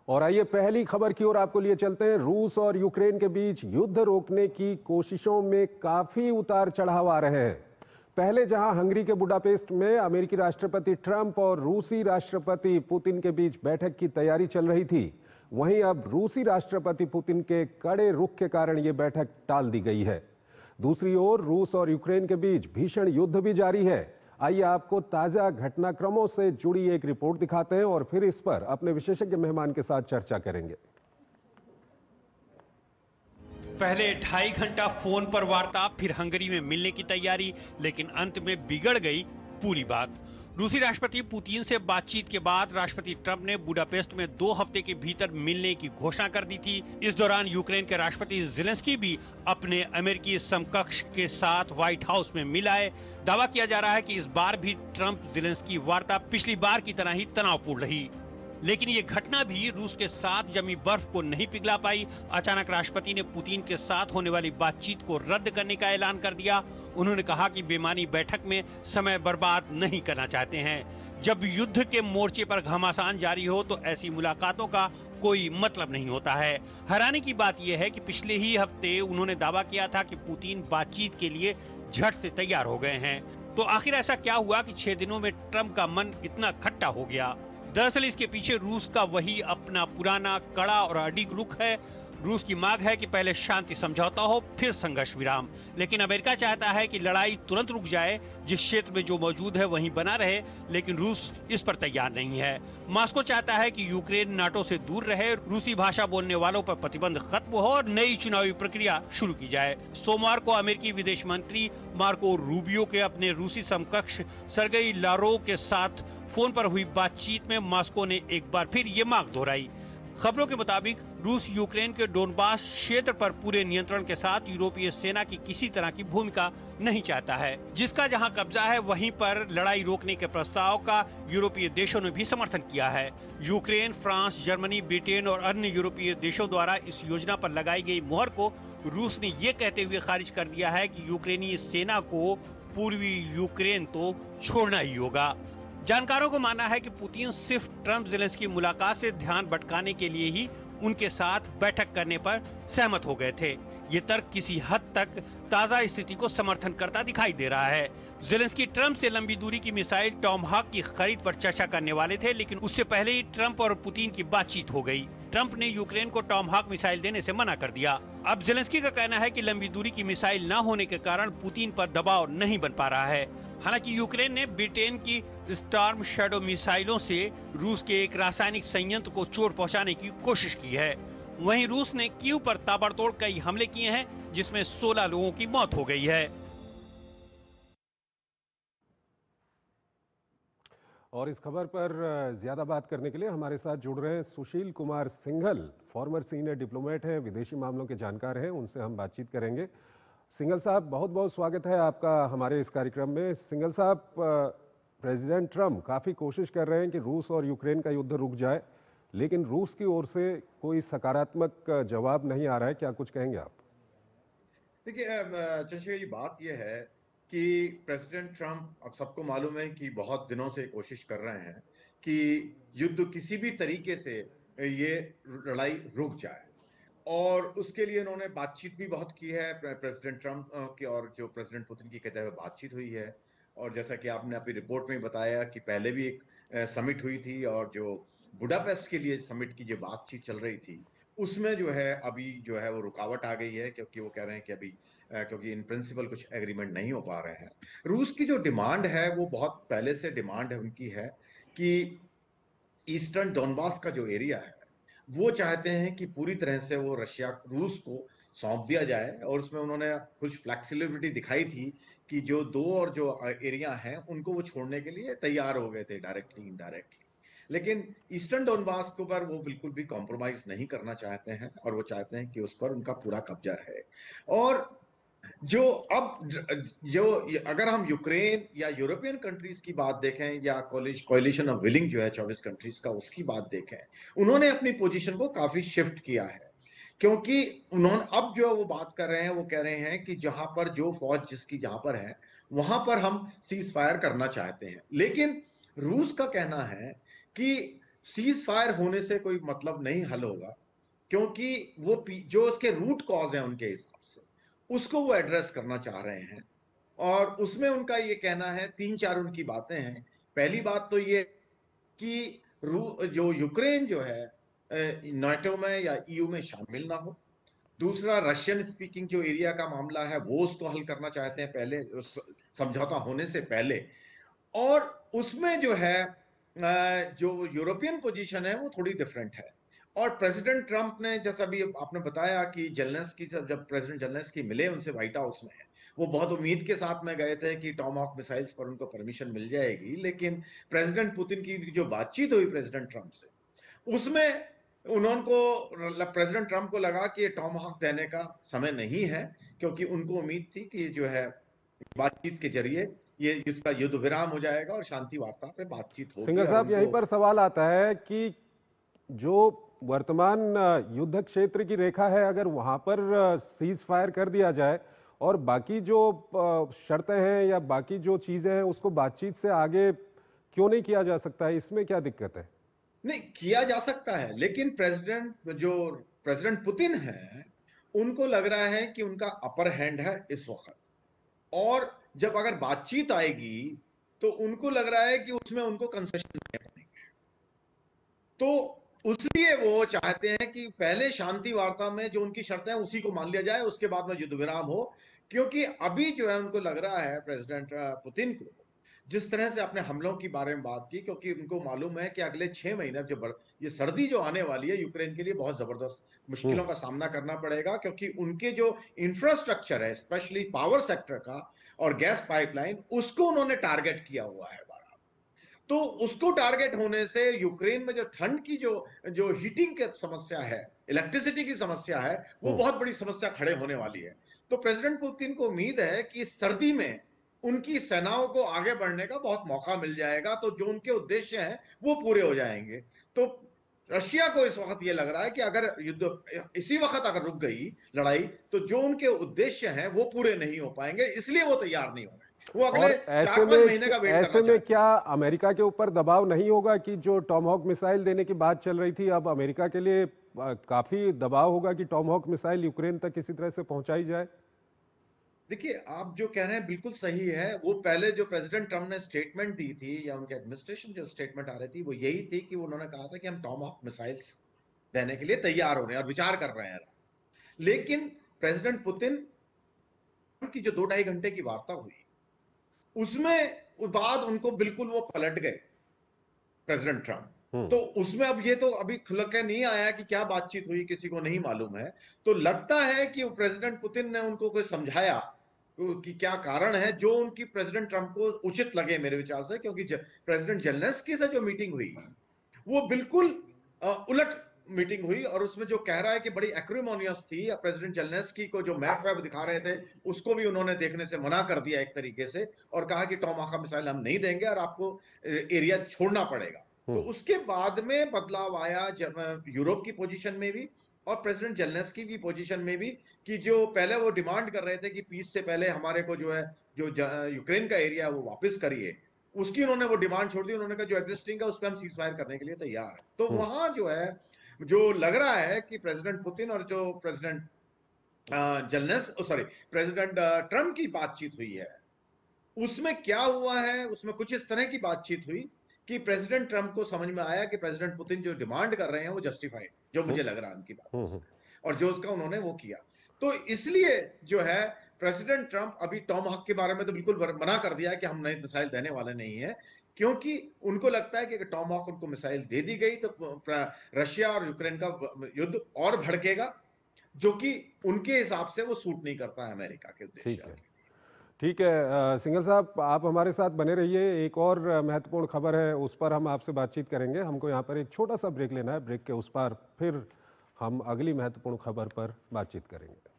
और आइए पहली खबर की ओर आपको लिए चलते हैं। रूस और यूक्रेन के बीच युद्ध रोकने की कोशिशों में काफी उतार चढ़ाव आ रहे हैं। पहले जहां हंगरी के बुडापेस्ट में अमेरिकी राष्ट्रपति ट्रंप और रूसी राष्ट्रपति पुतिन के बीच बैठक की तैयारी चल रही थी, वहीं अब रूसी राष्ट्रपति पुतिन के कड़े रुख के कारण यह बैठक टाल दी गई है। दूसरी ओर रूस और यूक्रेन के बीच भीषण युद्ध भी जारी है। आइए आपको ताजा घटनाक्रमों से जुड़ी एक रिपोर्ट दिखाते हैं और फिर इस पर अपने विशेषज्ञ मेहमान के साथ चर्चा करेंगे। पहले 2.5 घंटा फोन पर वार्ता, फिर हंगरी में मिलने की तैयारी, लेकिन अंत में बिगड़ गई पूरी बात। रूसी राष्ट्रपति पुतिन से बातचीत के बाद राष्ट्रपति ट्रंप ने बुडापेस्ट में 2 हफ्ते के भीतर मिलने की घोषणा कर दी थी। इस दौरान यूक्रेन के राष्ट्रपति ज़ेलेंस्की भी अपने अमेरिकी समकक्ष के साथ व्हाइट हाउस में मिल आए। दावा किया जा रहा है कि इस बार भी ट्रंप ज़ेलेंस्की वार्ता पिछली बार की तरह ही तनावपूर्ण रही, लेकिन ये घटना भी रूस के साथ जमी बर्फ को नहीं पिघला पाई। अचानक राष्ट्रपति ने पुतिन के साथ होने वाली बातचीत को रद्द करने का ऐलान कर दिया। उन्होंने कहा कि बेमानी बैठक में समय बर्बाद नहीं करना चाहते हैं। जब युद्ध के मोर्चे पर घमासान जारी हो तो ऐसी मुलाकातों का कोई मतलब नहीं होता है। हैरानी की बात यह है कि पिछले ही हफ्ते उन्होंने दावा किया था कि पुतिन बातचीत के लिए झट से तैयार हो गए हैं। तो आखिर ऐसा क्या हुआ कि 6 दिनों में ट्रंप का मन इतना खट्टा हो गया? दरअसल इसके पीछे रूस का वही अपना पुराना कड़ा और अडिग रुख है। रूस की मांग है कि पहले शांति समझौता हो, फिर संघर्ष विराम। लेकिन अमेरिका चाहता है कि लड़ाई तुरंत रुक जाए, जिस क्षेत्र में जो मौजूद है वहीं बना रहे, लेकिन रूस इस पर तैयार नहीं है। मॉस्को चाहता है कि यूक्रेन नाटो से दूर रहे, रूसी भाषा बोलने वालों पर प्रतिबंध खत्म हो और नई चुनावी प्रक्रिया शुरू की जाए। सोमवार को अमेरिकी विदेश मंत्री मार्को रूबियो के अपने रूसी समकक्ष सर्गेई लारोव के साथ फोन पर हुई बातचीत में मॉस्को ने एक बार फिर ये मांग दोहराई। खबरों के मुताबिक रूस यूक्रेन के डोनबास क्षेत्र पर पूरे नियंत्रण के साथ यूरोपीय सेना की किसी तरह की भूमिका नहीं चाहता है। जिसका जहां कब्जा है वहीं पर लड़ाई रोकने के प्रस्ताव का यूरोपीय देशों ने भी समर्थन किया है। यूक्रेन, फ्रांस, जर्मनी, ब्रिटेन और अन्य यूरोपीय देशों द्वारा इस योजना पर लगाई गई मुहर को रूस ने ये कहते हुए खारिज कर दिया है कि यूक्रेनी सेना को पूर्वी यूक्रेन तो छोड़ना ही होगा। जानकारों को मानना है कि पुतिन सिर्फ ट्रंप ज़ेलेंस्की मुलाकात से ध्यान भटकाने के लिए ही उनके साथ बैठक करने पर सहमत हो गए थे। ये तर्क किसी हद तक ताजा स्थिति को समर्थन करता दिखाई दे रहा है। ज़ेलेंस्की ट्रंप से लंबी दूरी की मिसाइल टॉमहाक की खरीद पर चर्चा करने वाले थे, लेकिन उससे पहले ही ट्रंप और पुतिन की बातचीत हो गई। ट्रंप ने यूक्रेन को टॉमहाक मिसाइल देने से मना कर दिया। अब ज़ेलेंस्की का कहना है कि लंबी दूरी की मिसाइल न होने के कारण पुतिन पर दबाव नहीं बन पा रहा है। हालांकि यूक्रेन ने ब्रिटेन की स्टॉर्म शैडो मिसाइलों से रूस के एक रासायनिक संयंत्र को चोट पहुंचाने की कोशिश की है। वहीं रूस ने कीव पर ताबड़तोड़ कई हमले किए हैं, जिसमें 16 लोगों की मौत हो गई है। और इस खबर पर ज्यादा बात करने के लिए हमारे साथ जुड़ रहे हैं Sushil Kumar Singhal, former senior diplomat हैं, विदेशी मामलों के जानकार हैं। उनसे हम बातचीत करेंगे। सिंघल साहब, बहुत बहुत स्वागत है आपका हमारे इस कार्यक्रम में। सिंघल साहब, प्रेसिडेंट ट्रंप काफ़ी कोशिश कर रहे हैं कि रूस और यूक्रेन का युद्ध रुक जाए, लेकिन रूस की ओर से कोई सकारात्मक जवाब नहीं आ रहा है। क्या कुछ कहेंगे आप? देखिए चंद्रशेखर जी, बात यह है कि प्रेसिडेंट ट्रंप, अब सबको मालूम है कि बहुत दिनों से कोशिश कर रहे हैं कि युद्ध किसी भी तरीके से ये लड़ाई रुक जाए, और उसके लिए उन्होंने बातचीत भी बहुत की है प्रेसिडेंट ट्रंप की, और जो प्रेसिडेंट पुतिन की कहते हुए बातचीत हुई है। और जैसा कि आपने अपनी रिपोर्ट में बताया कि पहले भी एक समिट हुई थी, और जो बुडापेस्ट के लिए समिट की जो बातचीत चल रही थी उसमें जो है अभी जो है वो रुकावट आ गई है, क्योंकि वो कह रहे हैं कि अभी क्योंकि इन प्रिंसिपल कुछ एग्रीमेंट नहीं हो पा रहे हैं। रूस की जो डिमांड है वो बहुत पहले से डिमांड है उनकी, है कि ईस्टर्न डोनबास का जो एरिया है वो चाहते हैं कि पूरी तरह से वो रूस को सौंप दिया जाए। और उसमें उन्होंने कुछ फ्लेक्सिबिलिटी दिखाई थी कि जो दो और जो एरिया हैं उनको वो छोड़ने के लिए तैयार हो गए थे, डायरेक्टली इनडायरेक्टली। लेकिन ईस्टर्न डोनबास के ऊपर वो बिल्कुल भी कॉम्प्रोमाइज नहीं करना चाहते हैं, और वो चाहते हैं कि उस पर उनका पूरा कब्जा रहे। और जो अब जो अगर हम यूक्रेन या यूरोपियन कंट्रीज की बात देखें, या कोलिशन ऑफ विलिंग जो है 24 कंट्रीज का, उसकी बात देखें, उन्होंने अपनी पोजीशन को काफी शिफ्ट किया है। क्योंकि उन्होंने अब जो वो बात कर रहे हैं, वो कह रहे हैं कि जहां पर जो फौज जिसकी जहां पर है वहां पर हम सीज फायर करना चाहते हैं। लेकिन रूस का कहना है कि सीज फायर होने से कोई मतलब नहीं हल होगा, क्योंकि वो जो उसके रूट कॉज है उनके हिसाब से, उसको वो एड्रेस करना चाह रहे हैं। और उसमें उनका ये कहना है, तीन चार उनकी बातें हैं। पहली बात तो ये कि जो यूक्रेन जो है नाटो में या ईयू में शामिल ना हो। दूसरा, रशियन स्पीकिंग जो एरिया का मामला है वो उसको हल करना चाहते हैं पहले, समझौता होने से पहले। और उसमें जो है जो यूरोपियन पोजीशन है वो थोड़ी डिफरेंट है। और प्रेसिडेंट ट्रंप ने, जैसा अभी आपने बताया कि जेलेंस्की से, जब प्रेसिडेंट जेलेंस्की मिले उनसे व्हाइट हाउस में, वो बहुत उम्मीद के साथ में गए थे कि टॉमहॉक मिसाइल्स पर उनको परमिशन मिल जाएगी। लेकिन प्रेसिडेंट पुतिन की जो बातचीत हुई प्रेसिडेंट ट्रंप से, उसमें प्रेसिडेंट ट्रंप को लगा कि ये टॉमहॉक देने का समय नहीं है, क्योंकि उनको उम्मीद थी कि जो है बातचीत के जरिए ये इसका युद्ध विराम हो जाएगा और शांति वार्ता पे बातचीत होगी। सिंगर और साहब, यहीं उनको पर सवाल आता है कि जो वर्तमान युद्ध क्षेत्र की रेखा है, अगर वहां पर सीज फायर कर दिया जाए और बाकी जो शर्तें हैं या बाकी जो चीजें हैं उसको बातचीत से आगे क्यों नहीं किया जा सकता है, इसमें क्या दिक्कत है? नहीं किया जा सकता है, लेकिन प्रेसिडेंट पुतिन है, उनको लग रहा है कि उनका अपर हैंड है इस वक्त। और जब अगर बातचीत आएगी तो उनको लग रहा है कि उसमें उनको कंसेशन देने पड़ेंगे। तो उसलिए वो चाहते हैं कि पहले शांति वार्ता में जो उनकी शर्तें हैं उसी को मान लिया जाए, उसके बाद में युद्ध विराम हो। क्योंकि अभी जो है उनको लग रहा है प्रेसिडेंट पुतिन को, जिस तरह से अपने हमलों के बारे में बात की, क्योंकि उनको मालूम है कि अगले 6 महीने ये सर्दी जो आने वाली है यूक्रेन के लिए बहुत जबरदस्त हम्म। मुश्किलों का सामना करना पड़ेगा, क्योंकि उनके जो इंफ्रास्ट्रक्चर है, स्पेशली पावर सेक्टर का और गैस पाइपलाइन, उसको उन्होंने टारगेट किया हुआ है। तो उसको टारगेट होने से यूक्रेन में जो ठंड की जो जो हीटिंग की समस्या है, इलेक्ट्रिसिटी की समस्या है, वो हम्म। बहुत बड़ी समस्या खड़े होने वाली है। तो प्रेसिडेंट पुतिन को उम्मीद है कि इस सर्दी में उनकी सेनाओं को आगे बढ़ने का बहुत मौका मिल जाएगा, तो जो उनके उद्देश्य हैं वो पूरे हो जाएंगे। तो रशिया को इस वक्त ये लग रहा है कि अगर युद्ध इसी वक्त अगर रुक गई लड़ाई, तो जो उनके उद्देश्य हैं वो पूरे नहीं हो पाएंगे, इसलिए वो तैयार नहीं हो रहे। वो अगले और ऐसे 4-5 में महीने का वेट करना ऐसे में चाहते हैं। क्या अमेरिका के ऊपर दबाव नहीं होगा कि जो टॉमहॉक मिसाइल देने की बात चल रही थी, अब अमेरिका के लिए काफी दबाव होगा कि टॉमहॉक मिसाइल यूक्रेन तक किसी तरह से पहुंचाई जाए? देखिए, आप जो कह रहे हैं बिल्कुल सही है। वो पहले जो प्रेसिडेंट ट्रम्प ने स्टेटमेंट दी थी, या उनके एडमिनिस्ट्रेशन जो स्टेटमेंट आ रही थी, वो यही थी कि उन्होंने कहा था कि हम टॉमहॉक मिसाइल्स देने के लिए तैयार हो रहे हैं और विचार कर रहे हैं। लेकिन प्रेसिडेंट पुतिन की जो 2-2.5 घंटे की वार्ता हुई, उसमें बाद उनको बिल्कुल वो पलट गए प्रेसिडेंट ट्रम्प। हम्म। तो उसमें अब ये तो अभी खुल के नहीं आया कि क्या बातचीत हुई, किसी को नहीं मालूम है। तो लगता है कि प्रेसिडेंट पुतिन ने उनको कोई समझाया कि क्या कारण है, जो उनकी प्रेसिडेंट ट्रम्प को उचित लगे मेरे विचार से। क्योंकि प्रेसिडेंट जेलेंस्की से जो मीटिंग हुई वो बिल्कुल उलट मीटिंग हुई, और उसमें जो कह रहा है कि बड़ी एक्रिमोनियस थी। प्रेसिडेंट जेलेंस्की को जो मैप वैप दिखा रहे थे उसको भी उन्होंने देखने से मना कर दिया एक तरीके से, और कहा कि टॉमाहा मिसाइल हम नहीं देंगे और आपको एरिया छोड़ना पड़ेगा। तो हम्म। उसके बाद में बदलाव आया यूरोप की पोजीशन में भी और प्रेसिडेंट जेलेंस्की की पोजीशन में भी, कि जो पहले वो डिमांड कर रहे थे कि पीस से पहले हमारे को जो है जो यूक्रेन का एरिया वो वापस करिए, उसकी उन्होंने वो डिमांड छोड़ दी। उन्होंने कहा जो एग्जिस्टिंग है उस पर हम सीज फायर करने के लिए तैयार है। तो हम्म। वहां जो है, जो लग रहा है कि प्रेसिडेंट पुतिन और जो प्रेसिडेंट जलनेस सॉरी प्रेसिडेंट ट्रम्प की बातचीत हुई है, उसमें क्या हुआ है, उसमें कुछ इस तरह की बातचीत हुई कि प्रेसिडेंट ट्रम्प को समझ में आया कि प्रेसिडेंट पुतिन जो डिमांड कर रहे हैं वो जस्टिफाइड, जो हम्म। मुझे लग रहा है उनकी बातों हम्म। से, और जो उसका उन्होंने वो किया। तो इसलिए जो है प्रेसिडेंट ट्रम्प अभी टॉमहॉक के बारे में तो बिल्कुल मना कर दिया है कि हम नई मिसाइल देने वाले नहीं है, क्योंकि उनको लगता है कि अगर टॉमहॉक उनको मिसाइल दे दी गई तो रशिया और यूक्रेन का युद्ध और भड़केगा, जो कि उनके हिसाब से वो सूट नहीं करता है अमेरिका के ठीक उद्देश्य है। के। ठीक है, सिंगर साहब, आप हमारे साथ बने रहिए। एक और महत्वपूर्ण खबर है, उस पर हम आपसे बातचीत करेंगे। हमको यहाँ पर एक छोटा सा ब्रेक लेना है। ब्रेक के उस पार फिर हम अगली महत्वपूर्ण खबर पर बातचीत करेंगे।